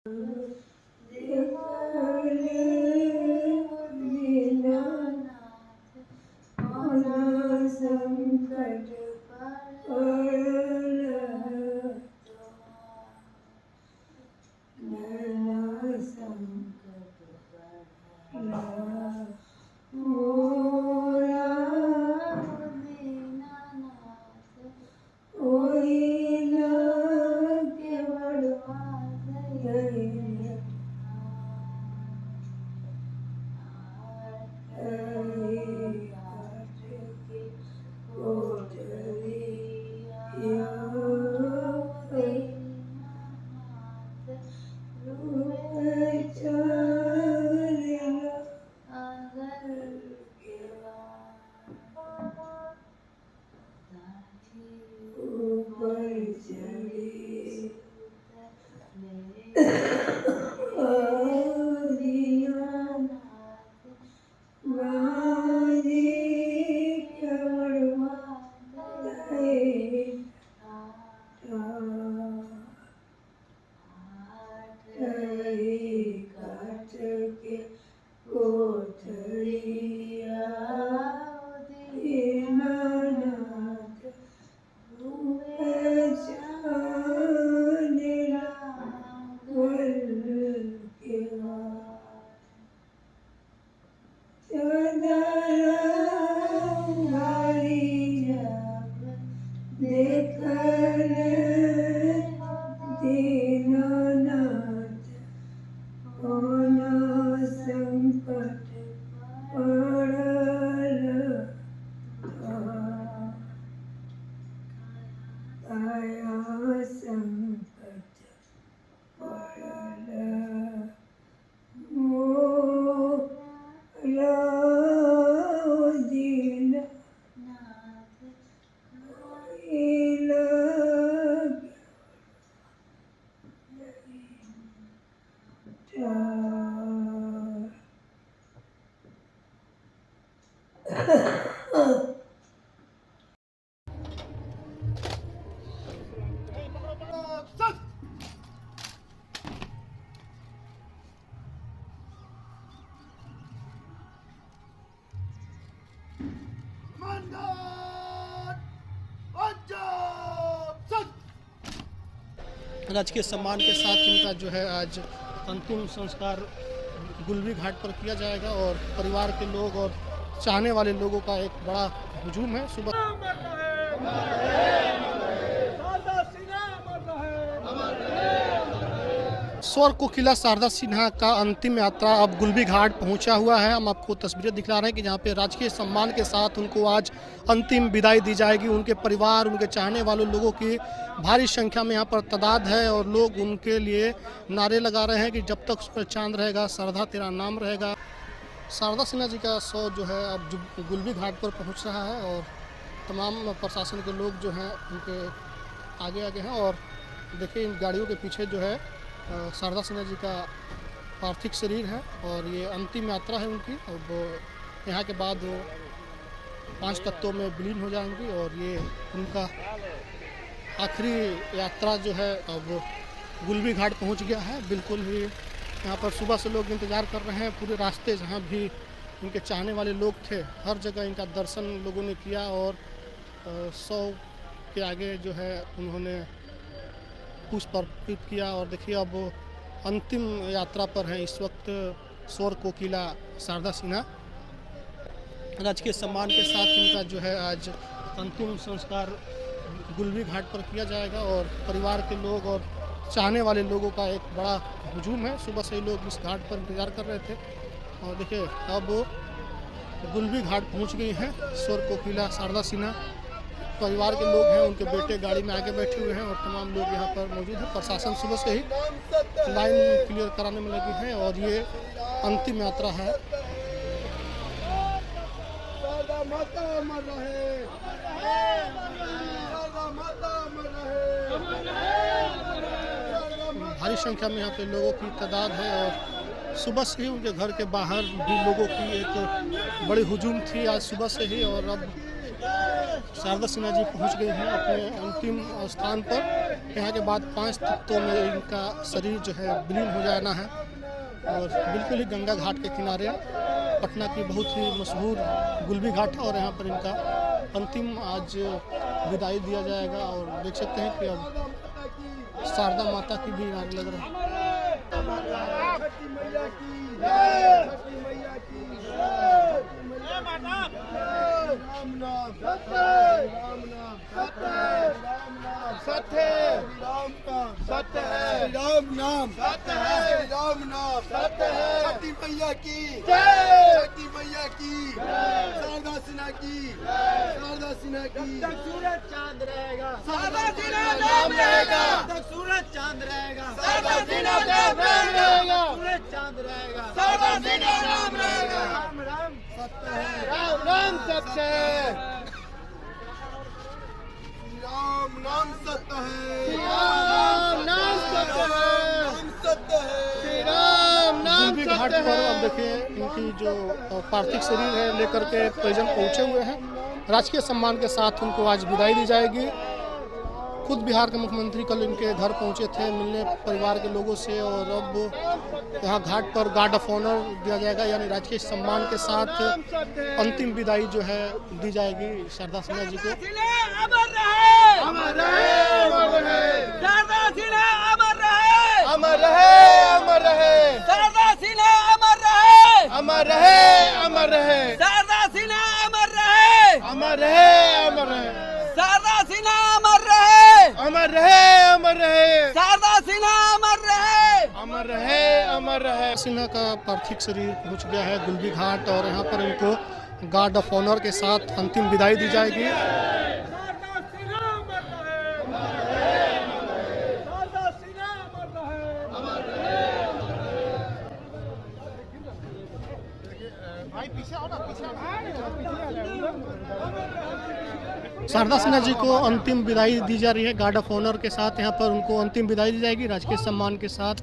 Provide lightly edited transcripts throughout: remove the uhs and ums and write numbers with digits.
संकट राजकीय सम्मान के साथ इनका जो है आज अंतिम संस्कार गुलबी घाट पर किया जाएगा और परिवार के लोग और चाहने वाले लोगों का एक बड़ा हुजूम है। सुबह स्वर कोकिला शारदा सिन्हा का अंतिम यात्रा अब गुलबी घाट पहुंचा हुआ है। हम आपको तस्वीरें दिखला रहे हैं कि जहां पे राजकीय सम्मान के साथ उनको आज अंतिम विदाई दी जाएगी। उनके परिवार, उनके चाहने वाले लोगों की भारी संख्या में यहां पर तादाद है और लोग उनके लिए नारे लगा रहे हैं कि जब तक सूरज चांद रहेगा शारदा तेरा नाम रहेगा। शारदा सिन्हा जी का शव जो है अब गुलबी घाट पर पहुँच रहा है और तमाम प्रशासन के लोग जो हैं उनके आगे आगे हैं और देखिए इन गाड़ियों के पीछे जो है शारदा सिन्हा जी का पार्थिव शरीर है और ये अंतिम यात्रा है उनकी। अब यहाँ के बाद वो 5 तत्वों में विलीन हो जाएंगी और ये उनका आखिरी यात्रा जो है अब गुलबी घाट पहुँच गया है। बिल्कुल ही यहाँ पर सुबह से लोग इंतज़ार कर रहे हैं। पूरे रास्ते जहाँ भी इनके चाहने वाले लोग थे हर जगह इनका दर्शन लोगों ने किया और 100 के आगे जो है उन्होंने पुष्प अर्पित किया और देखिए अब अंतिम यात्रा पर हैं इस वक्त स्वर कोकिला शारदा सिन्हा। राजकीय सम्मान के साथ इनका जो है आज अंतिम संस्कार गुलबी घाट पर किया जाएगा और परिवार के लोग और चाहने वाले लोगों का एक बड़ा हुजूम है। सुबह से ही लोग इस घाट पर इंतज़ार कर रहे थे और देखिए अब गुलबी घाट पहुंच गई हैं स्वर कोकिला शारदा सिन्हा। परिवार के लोग हैं, उनके बेटे गाड़ी में आगे बैठे हुए हैं और तमाम लोग यहाँ पर मौजूद हैं। प्रशासन सुबह से ही लाइन क्लियर कराने में लगी है और ये अंतिम यात्रा है। भारी संख्या में यहाँ पे लोगों की तादाद है और सुबह से ही उनके घर के बाहर भी लोगों की एक बड़ी हुजूम थी आज सुबह से ही और अब शारदा सिन्हा जी पहुंच गई हैं अपने अंतिम स्थान पर यहाँ के बाद 5 तत्वों में इनका शरीर जो है विलीन हो जाना है। और बिल्कुल ही गंगा घाट के किनारे पटना की बहुत ही मशहूर गुलबी घाट है और यहाँ पर इनका अंतिम आज विदाई दिया जाएगा। और देख सकते हैं कि अब शारदा माता की भी आग लग रहा है। सत्य है राम नाम, सत्य है राम नाम, सत्य है शक्ति मैया की जय, शक्ति मैया की, शारदा सिन्हा की, शारदा सिन्हा की। तक सूरज चांद रहेगा, शारदा सिन्हा नाम रहेगा, तक सूरज चांद रहेगा, शारदा सिन्हा नाम रहेगा, सूरज चांद रहेगा, शारदा सिन्हा नाम रहेगा। राम राम सत्य है, राम राम सत्य है, राम नाम सत्य है, राम नाम सत्य है, नाम सत्य है, राम नाम गुलबी घाट पर अब देखिए इनकी जो पार्थिव शरीर है लेकर के परिजन पहुंचे हुए हैं। राजकीय सम्मान के साथ उनको आज विदाई दी जाएगी। खुद बिहार के मुख्यमंत्री कल इनके घर पहुंचे थे मिलने परिवार के लोगों से। और अब यहाँ घाट पर गार्ड ऑफ ऑनर दिया जाएगा, यानी राजकीय सम्मान के साथ अंतिम विदाई जो है दी जाएगी शारदा सिन्हा जी को। अमर रहे, अमर रहे, अमर रहे, शारदा सिन्हा अमर रहे, अमर रहे, अमर रहे, शारदा सिन्हा अमर रहे, अमर रहे, अमर रहे, शारदा सिन्हा अमर रहे, अमर रहे, अमर रहे, शारदा सिन्हा अमर रहे, अमर रहे, अमर रहे, शारदा सिन्हा अमर रहे, अमर रहे, अमर रहे। सिन्हा का पार्थिव शरीर पहुंच गया है गुलबी घाट और यहाँ पर इनको गार्ड ऑफ ऑनर के साथ अंतिम विदाई दी जाएगी। शारदा सिन्हा जी को अंतिम विदाई दी जा रही है गार्ड ऑफ ऑनर के साथ। यहाँ पर उनको अंतिम विदाई दी जाएगी राजकीय सम्मान के साथ।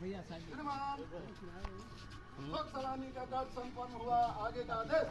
लोक सलामी का कार्य संपन्न हुआ। आगे का आदेश।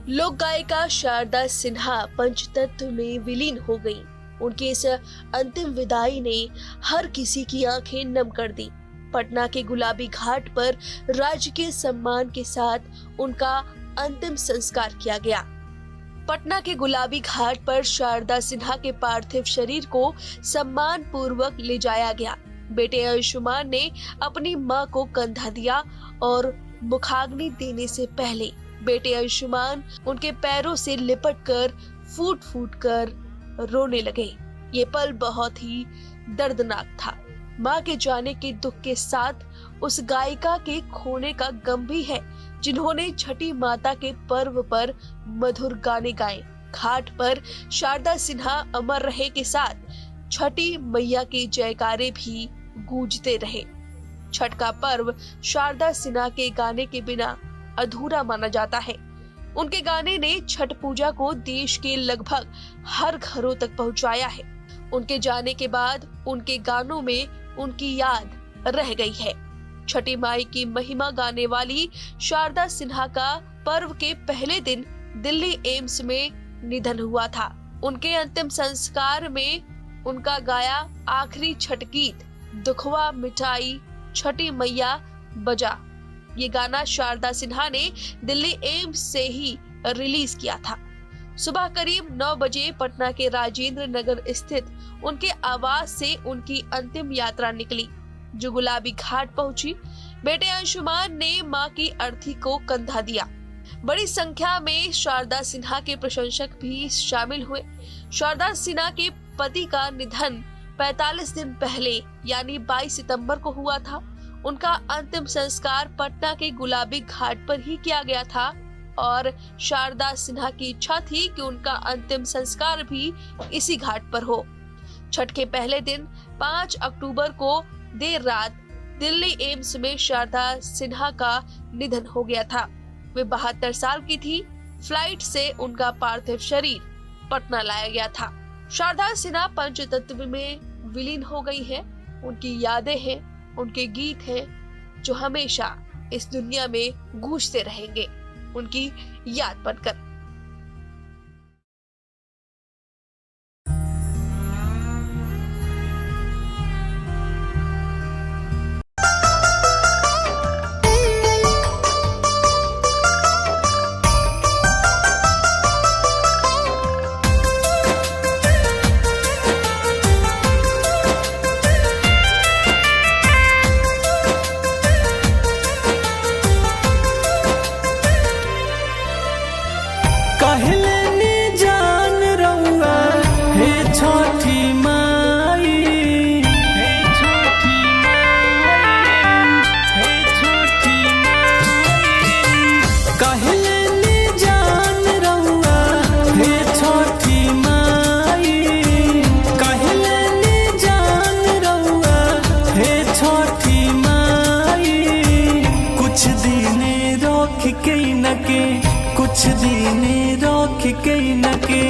लोक गायिका शारदा सिन्हा पंचतत्व में विलीन हो गई। उनकी इस अंतिम विदाई ने हर किसी की आंखें नम कर दी। पटना के गुलाबी घाट पर राजकीय सम्मान के साथ उनका अंतिम संस्कार किया गया। पटना के गुलाबी घाट पर शारदा सिन्हा के पार्थिव शरीर को सम्मान पूर्वक ले जाया गया। बेटे अंशुमान ने अपनी मां को कंधा दिया और मुखाग्नि देने से पहले बेटे अंशुमान उनके पैरों से लिपटकर फूट फूट कर रोने लगे। ये पल बहुत ही दर्दनाक था। मां के जाने के दुख के साथ उस गायिका के खोने का गम भी है, जिन्होंने छठी माता के पर्व पर मधुर गाने गाए। घाट पर शारदा सिन्हा अमर रहे के साथ छठी मैया के जयकारे भी गूंजते रहे। छठ का पर्व शारदा सिन्हा के गाने के बिना अधूरा माना जाता है। उनके गाने ने छठ पूजा को देश के लगभग हर घरों तक पहुंचाया है। उनके जाने के बाद उनके गानों में उनकी याद रह गई है। छठी माई की महिमा गाने वाली शारदा सिन्हा का पर्व के पहले दिन दिल्ली एम्स में निधन हुआ था। उनके अंतिम संस्कार में उनका गाया आखिरी छठ गीत दुखवा मिटाई छठी मैया बजा, ये गाना शारदा सिन्हा ने दिल्ली एम्स से ही रिलीज किया था। सुबह करीब 9 बजे पटना के राजेंद्र नगर स्थित उनके आवास से उनकी अंतिम यात्रा निकली, जो गुलाबी घाट पहुंची। बेटे अंशुमान ने मां की अर्थी को कंधा दिया। बड़ी संख्या में शारदा सिन्हा के प्रशंसक भी शामिल हुए। शारदा सिन्हा के पति का निधन 45 दिन पहले यानी 22 सितंबर को हुआ था। उनका अंतिम संस्कार पटना के गुलाबी घाट पर ही किया गया था और शारदा सिन्हा की इच्छा थी कि उनका अंतिम संस्कार भी इसी घाट पर हो। छठ के पहले दिन 5 अक्टूबर को देर रात दिल्ली एम्स में शारदा सिन्हा का निधन हो गया था। वे 72 साल की थी। फ्लाइट से उनका पार्थिव शरीर पटना लाया गया था। शारदा सिन्हा पंचतत्व में विलीन हो गई है। उनकी यादें हैं, उनके गीत हैं जो हमेशा इस दुनिया में गूंजते रहेंगे, उनकी याद बनकर। कुछ दिन रोक के न के